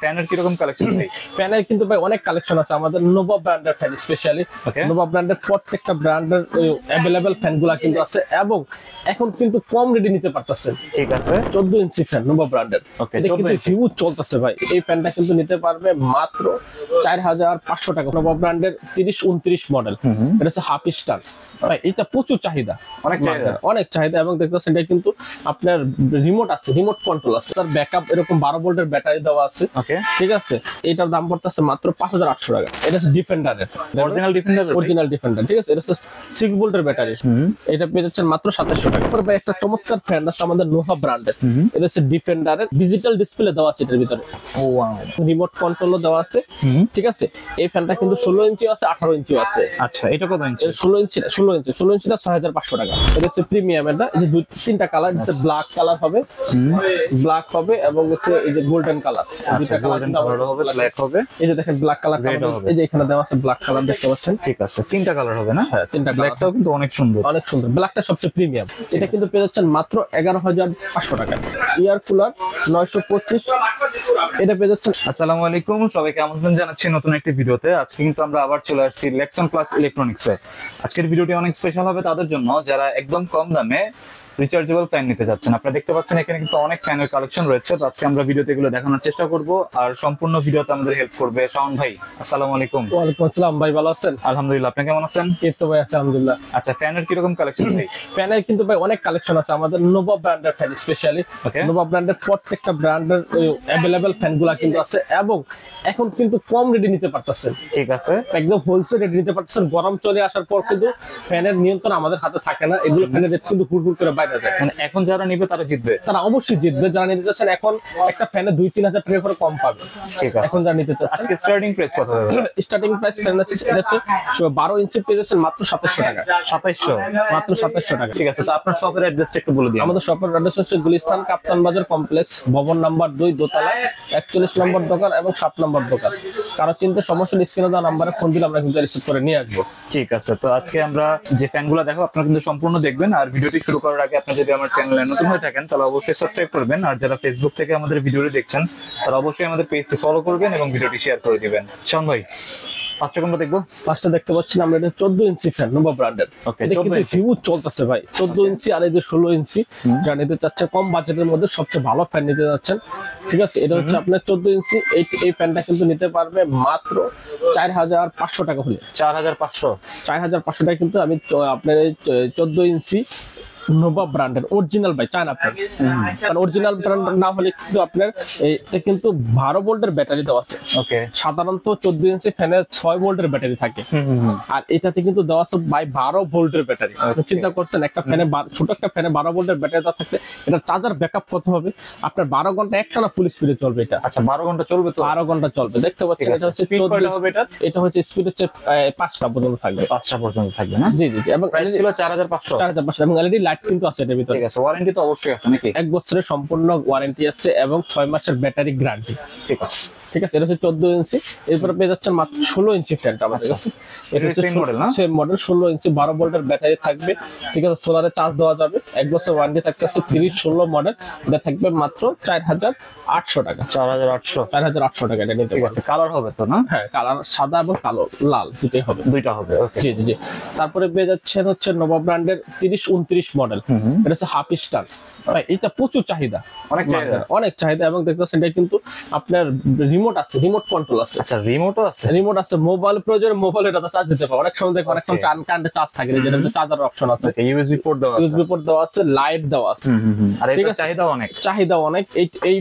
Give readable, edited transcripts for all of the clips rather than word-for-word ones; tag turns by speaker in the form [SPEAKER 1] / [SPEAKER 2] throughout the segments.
[SPEAKER 1] ফ্যানের কি রকম কালেকশন ভাই?
[SPEAKER 2] ফ্যানের কিন্তু ভাই অনেক কালেকশন আছে আমাদের নোভা ব্র্যান্ডের ফ্যান স্পেশালি। নোভা ব্র্যান্ডের প্রত্যেকটা ব্র্যান্ডের अवेलेबल ফ্যানগুলা কিন্তু আছে এবং এখন কিন্তু কম রেটে নিতে পারতেছেন।
[SPEAKER 1] ঠিক আছে,
[SPEAKER 2] 14 ইঞ্চি ফ্যান নোভা ব্র্যান্ডের। এটা কিন্তু হিউজ চলতেছে ভাই। এই ফ্যানটা কিন্তু নিতে পারবে মাত্র 4500 টাকা। নোভা ব্র্যান্ডের 30-29 মডেল। এটা হচ্ছে হাফ স্টার ভাই। এটা প্রচুর চাহিদা, অনেক চাহিদা এবং দেখতে পাচ্ছেন এটা কিন্তু আপনার রিমোট আছে, রিমোট কন্ট্রোল আছে, তার ব্যাকআপ এরকম 12 ভোল্টের ব্যাটারি দেওয়া আছে। ঠিক আছে, এটার দাম পড়তেছে মাত্র 5800 টাকা। এটা হচ্ছে ডিফেন্ডারের অরিজিনাল ডিফেন্ডার। ঠিক আছে, এটা হচ্ছে 6 ভোল্টের ব্যাটারি। এটা পেয়ে যাচ্ছেন মাত্র 2700 টাকা। তারপর ভাই একটা চমৎকার ফ্যান আছে আমাদের নোভা ব্র্যান্ডের। এটা হচ্ছে ডিফেন্ডারের ডিজিটাল ডিসপ্লে দেওয়া আছে এটার ভিতরে। ও ওয়াও, রিমোট কন্ট্রোলও দেওয়া আছে। ঠিক আছে, এই ফ্যানটা কিন্তু 16 ইঞ্চি আছে, 18 ইঞ্চি আছে।
[SPEAKER 1] আচ্ছা, এটা কত ইঞ্চি?
[SPEAKER 2] 16 ইঞ্চিটা 6500 টাকা। এটা হচ্ছে প্রিমিয়াম। এটা এই যে তিনটা কালার, এটা হচ্ছে ব্ল্যাক কালার হবে, ব্ল্যাক হবে এবং হচ্ছে এই যে গোল্ডেন কালার। দুইটা কালার
[SPEAKER 1] হবে, ব্ল্যাক হবে।
[SPEAKER 2] এই যে দেখেন ব্ল্যাক কালার, এই যে এখানে দেওয়া আছে ব্ল্যাক কালার, দেখতে পাচ্ছেন।
[SPEAKER 1] ঠিক আছে, তিনটা কালার হবে না?
[SPEAKER 2] হ্যাঁ, তিনটা কালার।
[SPEAKER 1] ব্ল্যাকটাও কিন্তু অনেক সুন্দর,
[SPEAKER 2] অনেক সুন্দর। ব্ল্যাকটা সবচেয়ে প্রিমিয়াম। এটা কিন্তু পেয়ে যাচ্ছেন মাত্র 11500 টাকা। এয়ার কুলার 925, এটা পেয়ে যাচ্ছেন।
[SPEAKER 1] আসসালামু আলাইকুম, সবাইকে আমন্ত্রণ জানাচ্ছি নতুন একটি ভিডিওতে। আজকে কিন্তু আমরা আবার চলে আসছি লেক্সন প্লাস ইলেকট্রনিক্সে। আজকের ভিডিওটি অনেক স্পেশাল হবে তাদের জন্য যারা একদম কম দামে রিচার্জেবল ফ্যান নিতে যাচ্ছেন। আপনারা দেখতে পাচ্ছেন এখানে কিন্তু অনেক ফ্যানের কালেকশন রয়েছে। তো আজকে আমরা ভিডিওতে এগুলো দেখানোর চেষ্টা করব। আর সম্পূর্ণ ভিডিওতে আমাদের হেল্প করবে শাওন ভাই। আসসালামু আলাইকুম।
[SPEAKER 2] ওয়ালাইকুম আসসালাম ভাই, ভালো আছেন?
[SPEAKER 1] আলহামদুলিল্লাহ, আপনি কেমন আছেন?
[SPEAKER 2] এই তো ভাই আছি আলহামদুলিল্লাহ।
[SPEAKER 1] আচ্ছা, ফ্যানের কি রকম কালেকশন ভাই?
[SPEAKER 2] ফ্যানের কিন্তু ভাই অনেক কালেকশন আছে আমাদের নোভা ব্র্যান্ডের ফ্যান স্পেশালি। নোভা ব্র্যান্ডের প্রত্যেকটা ব্র্যান্ডের अवेलेबल ফ্যানগুলা কিন্তু আছে এবং এখন কিন্তু কম রেটে নিতে পারতেছেন।
[SPEAKER 1] ঠিক আছে,
[SPEAKER 2] একদম হোলসেল রেটে নিতে পারতেছেন। গরম চলে আসার পর কিন্তু ফ্যানের নিয়ন্ত্রণ আমাদের হাতে থাকে না। এগুলো ফ্যানের রেট কিন্তু হুড় করে বাইরে যায়।
[SPEAKER 1] মানে এখন যারা নিবে তারা জিতবে?
[SPEAKER 2] তারা অবশ্যই জিতবে। যারা নিতে চাচ্ছেন এখন একটা ফ্যানে 2-3 হাজার টাকা করে কম পাবে।
[SPEAKER 1] ঠিক আছে,
[SPEAKER 2] এখন যারা নিতে চাচ্ছেন।
[SPEAKER 1] আজকে স্টার্টিং প্রাইস কত হবে?
[SPEAKER 2] স্টার্টিং প্রাইস ফ্যান আছে এটা হচ্ছে 12 ইঞ্চি পেয়ে যাচ্ছেন মাত্র 2700 টাকা।
[SPEAKER 1] 2700,
[SPEAKER 2] মাত্র 2700 টাকা।
[SPEAKER 1] ঠিক আছে, তো আপনার শপের অ্যাড্রেসটা একটু বলে দিন।
[SPEAKER 2] আমাদের শপের অ্যাড্রেস হচ্ছে গুলিস্তান কাপ্তান বাজার কমপ্লেক্স, ভবন নাম্বার 2, দোতলা, 41 নম্বর দোকান এবং 7 নম্বর দোকান। কারো চিন্তা সমস্যা স্ক্রিনে দেওয়া নাম্বারে ফোন দিলে আমরা কিন্তু রিসিভ করে নিয়ে আসবো।
[SPEAKER 1] ঠিক আছে, তো আজকে আমরা যে ফ্যানগুলো দেখো আপনারা কিন্তু সম্পূর্ণ দেখবেন। আর ভিডিওটি শুরু করার আগে আপনি যদি আমার চ্যানেলে নতুন হয়ে থাকেন তাহলে অবশ্যই সাবস্ক্রাইব করবেন। আর যারা ফেসবুক থেকে আমাদের ভিডিওটি দেখছেন তারা অবশ্যই আমাদের পেজটি ফলো করবেন এবং ভিডিওটি শেয়ার করে দিবেন। শাওন ভাই, ফার্স্টে কোনটা দেখবো?
[SPEAKER 2] ফার্স্টে দেখতে পাচ্ছেন আমরা এটা 14 ইঞ্চি ফ্যান নোভা ব্র্যান্ডের। এটা কিন্তু হিউজ চলতেছে ভাই। 14 ইঞ্চি আর এই যে 16 ইঞ্চি যারা নিতে চাচ্ছে কম বাজেটের মধ্যে সবচেয়ে ভালো ফ্যান নিতে যাচ্ছেন। ঠিক আছে, এটা হচ্ছে আপনার 14 ইঞ্চি। এই ফ্যানটা কিন্তু নিতে পারবে মাত্র 4500 টাকা হলে। 4500 টাকা কিন্তু আমি আপনার এই 14 ইঞ্চি নোভা ব্র্যান্ডের অরিজিনাল ভাই চায়না ফ্যান। কারণ অরিজিনাল ব্র্যান্ড না হলে কিন্তু আপনার এটা কিন্তু 12 ভোল্টের ব্যাটারি দেওয়া আছে।
[SPEAKER 1] ওকে,
[SPEAKER 2] সাধারণত 14 ইঞ্চি ফ্যানে 6 ভোল্টের ব্যাটারি থাকে, আর এটাতে কিন্তু দেওয়া আছে ভাই 12 ভোল্টের ব্যাটারি। চিন্তা করছেন একটা ফ্যানে ছোট একটা ফ্যানে 12 ভোল্টের ব্যাটারি দেওয়া থাকলে এটা চার্জার ব্যাকআপ কত হবে? আপনার 12 ঘন্টা একটানা ফুল স্পিডে চলবে এটা।
[SPEAKER 1] আচ্ছা, 12 ঘন্টা চলবে তো?
[SPEAKER 2] 12 ঘন্টা চলবে। দেখতে পাচ্ছেন এটা হচ্ছে 14 হবে। এটা হচ্ছে স্পিড হচ্ছে 5টা পর্যন্ত থাকবে।
[SPEAKER 1] 5টা পর্যন্ত থাকবে না?
[SPEAKER 2] জি জি জি। এবং
[SPEAKER 1] প্রাইস ছিল 4500
[SPEAKER 2] এবং এলইডি লাইট কিন্তু আছে এর ভিতরে।
[SPEAKER 1] ঠিক আছে, ওয়ারেন্টি তো অবশ্যই আছে নাকি?
[SPEAKER 2] 1 বছরের সম্পূর্ণ ওয়ারেন্টি আছে এবং 6 মাসের ব্যাটারি গ্যারান্টি।
[SPEAKER 1] ঠিক আছে,
[SPEAKER 2] ঠিক আছে। এটা হচ্ছে 14 ইঞ্চি। এরপরে পেয়ে যাচ্ছেন মাত্র 16 ইঞ্চি ফ্যানটা আমাদের কাছে। এটা হচ্ছে মডেল না? সেম মডেল, 16 ইঞ্চি 12 ভোল্টের ব্যাটারি থাকবে। ঠিক আছে, সোলারে চার্জ দেওয়া যাবে। 1 বছর ওয়ারেন্টি থাকতেছে। 30-16 মডেল। এটা থাকবে মাত্র 4800 টাকা। 4800 টাকা এটা নিতে।
[SPEAKER 1] ঠিক আছে, কালার হবে তো না?
[SPEAKER 2] হ্যাঁ, কালার সাদা এবং কালো লাল দুটোই হবে।
[SPEAKER 1] দুইটা হবে। ওকে,
[SPEAKER 2] জি জি জি। তারপরে পেয়ে যাচ্ছেন হচ্ছে নোভা ব্র্যান্ডের 30-29 মডেল। এটা হচ্ছে হাফ স্টার ভাই। এটা প্রচুর চাহিদা, অনেক চাহিদা এবং দেখতে পাচ্ছেন এটা কিন্তু আপনার রিমোট আছে, রিমোট কন্ট্রোল আছে।
[SPEAKER 1] আচ্ছা, রিমোটও আছে? রিমোট
[SPEAKER 2] আছে। মোবাইল প্রয়োজনে মোবাইল এটা চার্জ দিতে পারবে। অনেক সময় দেখো অনেক সময় কারেন্টে চার্জ থাকে না, যেটা চার্জার অপশন আছে।
[SPEAKER 1] ইউএসবি পোর্ট দেওয়া আছে,
[SPEAKER 2] ইউএসবি পোর্ট দেওয়া আছে, লাইট দেওয়া আছে।
[SPEAKER 1] আর এটা চাহিদা অনেক।
[SPEAKER 2] এই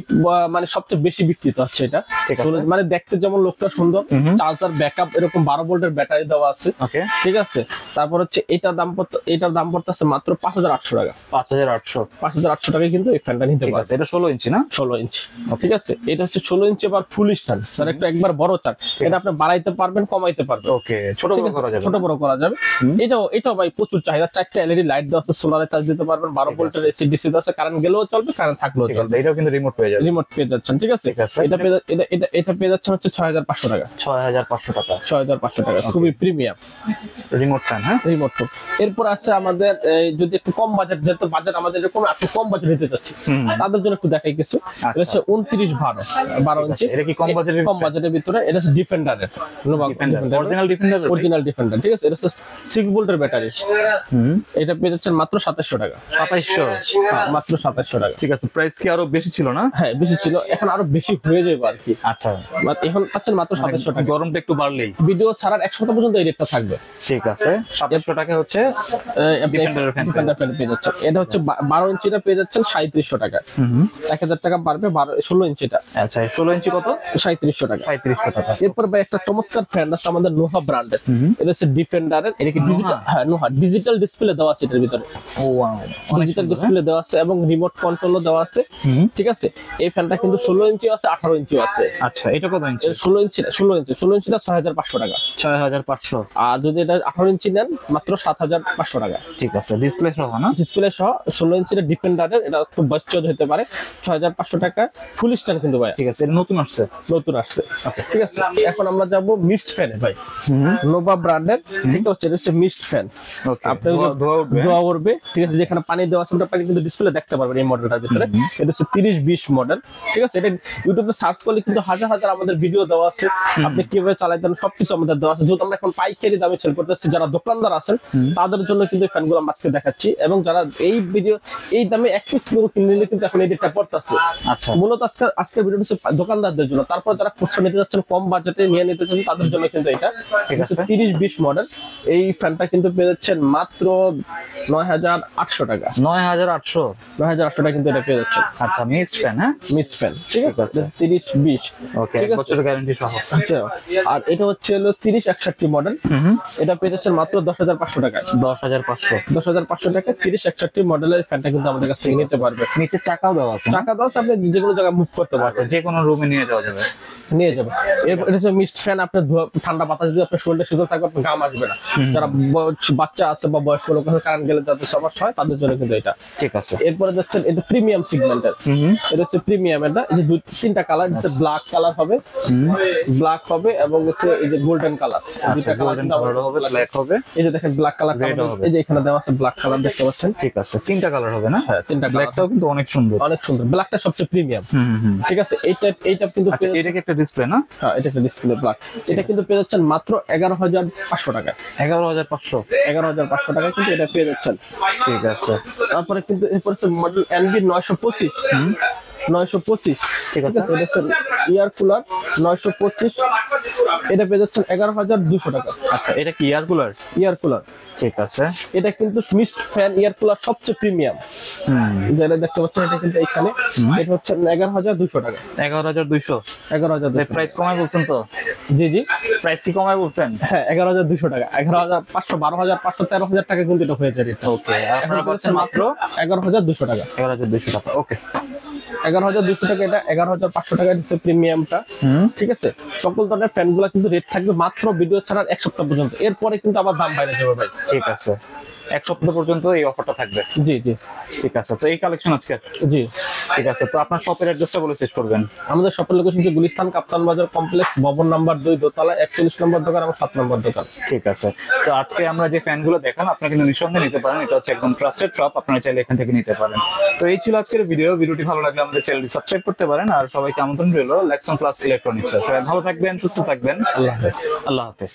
[SPEAKER 2] মানে সবচেয়ে বেশি বিক্রিত হচ্ছে এটা। মানে দেখতে যেমন লোকটা সুন্দর, চার্জার ব্যাকআপ এরকম 12 ভোল্টের ব্যাটারি দেওয়া আছে। ওকে, ঠিক আছে। তারপর হচ্ছে এটার দাম পড়তেছে মাত্র 5800 টাকা। 5800 টাকায় কিন্তু এই ফ্যানটা নিতে পারবে।
[SPEAKER 1] এটা 16 ইঞ্চি না?
[SPEAKER 2] 16 ইঞ্চি। ঠিক আছে, এটা হচ্ছে 16 ইঞ্চি আবার ফুল স্ট্যান্ড। তার একটু একবার বড় চার, এটা আপনি বাড়াইতে পারবেন, কমাইতে পারবেন।
[SPEAKER 1] ওকে, ছোট বড় করা যাবে।
[SPEAKER 2] এটাও ভাই প্রচুর চাহিদা। 4টা এলইডি লাইট দেওয়া আছে, সোলারে চার্জ দিতে পারবেন। 12 ভোল্টের এসি ডিসি দেওয়া আছে, কারেন্ট গেলেও চলবে, কারেন্ট থাকলেও চলবে।
[SPEAKER 1] এটাও কিন্তু রিমোট পেয়ে যাচ্ছেন। ঠিক আছে, এটা পেয়ে যাচ্ছেন হচ্ছে 6500 টাকা। 6500 টাকা, খুবই প্রিমিয়াম রিমোট ফ্যান। হ্যাঁ,
[SPEAKER 2] রিমোট। এরপর আছে আমাদের যদি একটু কম বাজেট, যেহেতু বাজেট আমাদের এরকম একটু কম বাজেট নিতে যাচ্ছি তাদের জন্য একটু দেখাই কিছু। এটা হচ্ছে 29-12 ইঞ্চি।
[SPEAKER 1] এটা কি কম বাজেটের
[SPEAKER 2] কম বাজেটের ভিতরে এটা হচ্ছে ডিফেন্ডারের
[SPEAKER 1] অরিজিনাল ডিফেন্ডার
[SPEAKER 2] অরিজিনাল ডিফেন্ডার, ঠিক আছে। এটা হচ্ছে 6 ভোল্টের ব্যাটারি। এটা পেয়ে যাচ্ছেন মাত্র 2700 টাকা।
[SPEAKER 1] 2700
[SPEAKER 2] মাত্র 2700 টাকা।
[SPEAKER 1] ঠিক আছে, প্রাইস কি আরো বেশি ছিল না?
[SPEAKER 2] হ্যাঁ বেশি ছিল, এখন আরো বেশি হয়ে যাবে আর কি।
[SPEAKER 1] আচ্ছা,
[SPEAKER 2] বাট এখন পাচ্ছেন মাত্র 2700 টাকা।
[SPEAKER 1] গরমটা একটু বাড়লেই
[SPEAKER 2] ভিডিও ছাড়ার 1 সপ্তাহ পর্যন্ত এই রেটটা থাকবে।
[SPEAKER 1] ঠিক আছে, 2700 টাকা হচ্ছে ডিফেন্ডারের ফ্যান
[SPEAKER 2] পেয়ে যাচ্ছেন। এটা হচ্ছে 12 ইঞ্চিটা পেয়ে যাচ্ছেন 3700 টাকা। 1000 টাকা বাড়বে 16 ইঞ্চিটা।
[SPEAKER 1] আচ্ছা, 16 ইঞ্চি কত?
[SPEAKER 2] 3700 টাকা।
[SPEAKER 1] 3700 টাকা।
[SPEAKER 2] এরপর ভাই একটা চমৎকার ফ্যান আছে আমাদের নোহা ব্র্যান্ডের। এটা হচ্ছে ডিফেন্ডারের। এটা কি ডিজিটাল? হ্যাঁ নোহা ডিজিটাল ডিসপ্লে দেওয়া আছে এটার ভিতরে।
[SPEAKER 1] ও ওয়াও,
[SPEAKER 2] ডিজিটাল ডিসপ্লে দেওয়া আছে এবং রিমোট কন্ট্রোলও দেওয়া আছে, ঠিক আছে। এই ফ্যানটা কিন্তু 16 ইঞ্চি আছে, 18 ইঞ্চি আছে।
[SPEAKER 1] আচ্ছা, এটা কত ইঞ্চি?
[SPEAKER 2] 16 ইঞ্চিটা 6500 টাকা।
[SPEAKER 1] 6500।
[SPEAKER 2] আর যদি এটা 18 ইঞ্চি নেন মাত্র 7500 টাকা।
[SPEAKER 1] ঠিক আছে, ডিসপ্লে সহ না?
[SPEAKER 2] ডিসপ্লে সহ 16 ইঞ্চির ডিফেন্ডারের। এটা খুব বাচ্চাদ হতে পারে। 6500 টাকা ফুল স্ট্যান্ড কিন্তু ভাই।
[SPEAKER 1] ঠিক আছে, এটা নতুন আসছে।
[SPEAKER 2] নতুন আসছে, ঠিক আছে। এখন আমরা যাব মিস্ট ফ্যানে ভাই। নোভা ব্র্যান্ডের, ঠিক আছে। এটা হচ্ছে মিস্ট ফ্যান।
[SPEAKER 1] ওকে,
[SPEAKER 2] আপনি
[SPEAKER 1] ধোয়া উঠবে।
[SPEAKER 2] ধোয়া উঠবে, ঠিক আছে। যেখানে পানি দেওয়া আছে আমরা পানি কিন্তু ডিসপ্লে দেখতে পারবেন এই মডেলটার ভিতরে। এটা হচ্ছে 3020 মডেল, ঠিক আছে। এটা ইউটিউবে সার্চ করলে কিন্তু হাজার হাজার আমাদের ভিডিও দেওয়া আছে, আপনি কিভাবে চালাতেন সবকিছু আমাদের দেওয়া আছে। যেহেতু আমরা এখন পাইকারি দামে সেল করতেছি, যারা দোকানদার আছেন তাদের জন্য কিন্তু এই ফ্যানগুলো আমরা আজকে দেখাচ্ছি। এবং যারা এই ভিডিও এই দামে এক পিস কিনলে কিন্তু এখন এই রেটটা পড়তেছে।
[SPEAKER 1] আচ্ছা,
[SPEAKER 2] মূলত আজকের ভিডিওটা হচ্ছে দোকানদারদের জন্য। তারপর যারা খুচরা নিতে যাচ্ছেন, কম বাজেটে নিয়ে নিতে চাচ্ছেন, তাদের জন্য কিন্তু এটা, ঠিক আছে। 3020 মডেল এই ফ্যানটা কিন্তু পেয়ে যাচ্ছেন মাত্র 9800 টাকা।
[SPEAKER 1] 9800
[SPEAKER 2] টাকা কিন্তু এটা পেয়ে যাচ্ছেন।
[SPEAKER 1] আচ্ছা, মিস্ট ফ্যান, হ্যাঁ
[SPEAKER 2] মিস্ট ফ্যান, ঠিক আছে। 3020,
[SPEAKER 1] ওকে,
[SPEAKER 2] ঠিক
[SPEAKER 1] এক
[SPEAKER 2] আছে।
[SPEAKER 1] বছরের গ্যারান্টি সহ।
[SPEAKER 2] আচ্ছা, আর এটা হচ্ছে হলো 3061 মডেল। এটা পেয়ে যাচ্ছেন মাত্র 10500 টাকা।
[SPEAKER 1] 10500
[SPEAKER 2] টাকা 3061 মডেলের ফ্যানটা কিন্তু আমাদের কাছ থেকে নিতে পারবে।
[SPEAKER 1] নিচে চাকাও দেওয়া আছে।
[SPEAKER 2] চাকা দাও, আপনি যে কোনো জায়গায় মুভ করতে পারবেন,
[SPEAKER 1] আচ্ছা, যে কোনো রুমে নিয়ে যাওয়া যাবে।
[SPEAKER 2] নিয়ে যাবে। এরপর এটা হচ্ছে মিস্ট ফ্যান। আপনার ঠান্ডা বাতাস দিয়ে আপনার শরীরটা শীতল থাকবে, আপনার ঘাম আসবে না। যারা বাচ্চা আছে বা বয়স্ক লোক আছে, কারেন্ট গেলে যাদের সমস্যা হয় তাদের জন্য কিন্তু এটা,
[SPEAKER 1] ঠিক আছে।
[SPEAKER 2] এরপরে যাচ্ছেন এটা প্রিমিয়াম সেগমেন্টের। এটা হচ্ছে প্রিমিয়াম। এটা এই যে 3টা কালার, হচ্ছে ব্ল্যাক কালার হবে, ব্ল্যাক হবে এবং হচ্ছে এই যে গোল্ডেন কালার। দুইটা কালার
[SPEAKER 1] হবে, ব্ল্যাক হবে।
[SPEAKER 2] এই যে দেখেন ব্ল্যাক কালার, এই যে এখানে দেওয়া আছে ব্ল্যাক কালার, দেখতে পাচ্ছেন।
[SPEAKER 1] ঠিক আছে, 3টা কালার হবে না?
[SPEAKER 2] হ্যাঁ 3টা।
[SPEAKER 1] ব্ল্যাকটাও কিন্তু অনেক সুন্দর,
[SPEAKER 2] অনেক সুন্দর। ব্ল্যাকটা সবচেয়ে প্রিমিয়াম, ঠিক আছে। এইটা কিন্তু
[SPEAKER 1] এটা কি একটা ডিসপ্লে না?
[SPEAKER 2] হ্যাঁ এটা একটা ডিসপ্লে ব্ল্যাক। এটা কিন্তু পেয়ে যাচ্ছেন মাত্র 11500 টাকা।
[SPEAKER 1] 11500
[SPEAKER 2] 11500 টাকা কিন্তু এটা পেয়ে যাচ্ছেন,
[SPEAKER 1] ঠিক আছে।
[SPEAKER 2] তারপরে কিন্তু এরপর মডেল NB 925, 925, ঠিক আছে। এটা হচ্ছে এয়ার কুলার 925, এটা পেয়ে যাচ্ছেন 11200 টাকা।
[SPEAKER 1] আচ্ছা, এটা কি এয়ার কুলার?
[SPEAKER 2] এয়ার কুলার,
[SPEAKER 1] ঠিক আছে।
[SPEAKER 2] এটা কিন্তু মিস্ট ফ্যান এয়ার কুলার সবচেয়ে প্রিমিয়াম, যেটা দেখতে পাচ্ছেন। এটা কিন্তু এখানে এটা হচ্ছে 11200 টাকা।
[SPEAKER 1] 11200
[SPEAKER 2] 11200
[SPEAKER 1] প্রাইস কমায় বলছেন তো?
[SPEAKER 2] জি জি,
[SPEAKER 1] প্রাইস কি কমায় বলছেন?
[SPEAKER 2] হ্যাঁ 11200 টাকা। 11500, 12500, 13000 টাকা কিন্তু এটা হয়ে যায়।
[SPEAKER 1] ওকে, আপনারা পাচ্ছেন মাত্র
[SPEAKER 2] 11200 টাকা।
[SPEAKER 1] 11200 টাকা। ওকে,
[SPEAKER 2] 11200 টাকা। এটা 11500 টাকা হচ্ছে প্রিমিয়ামটা, ঠিক আছে। সকল ধরনের ফ্যানগুলো কিন্তু রেট থাকবে মাত্র ভিডিও ছাড়ার 1 সপ্তাহ পর্যন্ত। এরপরে কিন্তু আবার দাম বাইরে যাবে ভাই।
[SPEAKER 1] ঠিক আছে, 1 সপ্তাহ পর্যন্ত এই অফারটা থাকবে।
[SPEAKER 2] জি জি,
[SPEAKER 1] ঠিক আছে। তো এই কালেকশন আজকে,
[SPEAKER 2] জি
[SPEAKER 1] ঠিক আছে। তো আপনার শপের অ্যাড্রেসটা বলে শেষ করবেন।
[SPEAKER 2] আমাদের শপের লোকেশন হচ্ছে গুলিস্তান কাপ্তান বাজার কমপ্লেক্স, ভবন নাম্বার 2, দোতলা, 41 নম্বর দোকান এবং 7 নম্বর দোকান।
[SPEAKER 1] ঠিক আছে। তো আজকে আমরা যে ফ্যানগুলো দেখালাম, আপনারা কিন্তু নিঃসন্দেহে নিতে পারেন। এটা হচ্ছে একদম ট্রাস্টেড শপ, আপনারা চাইলে এখান থেকে নিতে পারেন। তো এই ছিল আজকের ভিডিওটি ভালো লাগলে আমাদের চ্যানেলটি সাবস্ক্রাইব করতে পারেন। আর সবাইকে আমন্ত্রণ রইল লেক্সন প্লাস ইলেকট্রনিক্স। সবাই ভালো থাকবেন, সুস্থ থাকবেন।
[SPEAKER 2] আল্লাহ হাফেজ।
[SPEAKER 1] আল্লাহ হাফেজ।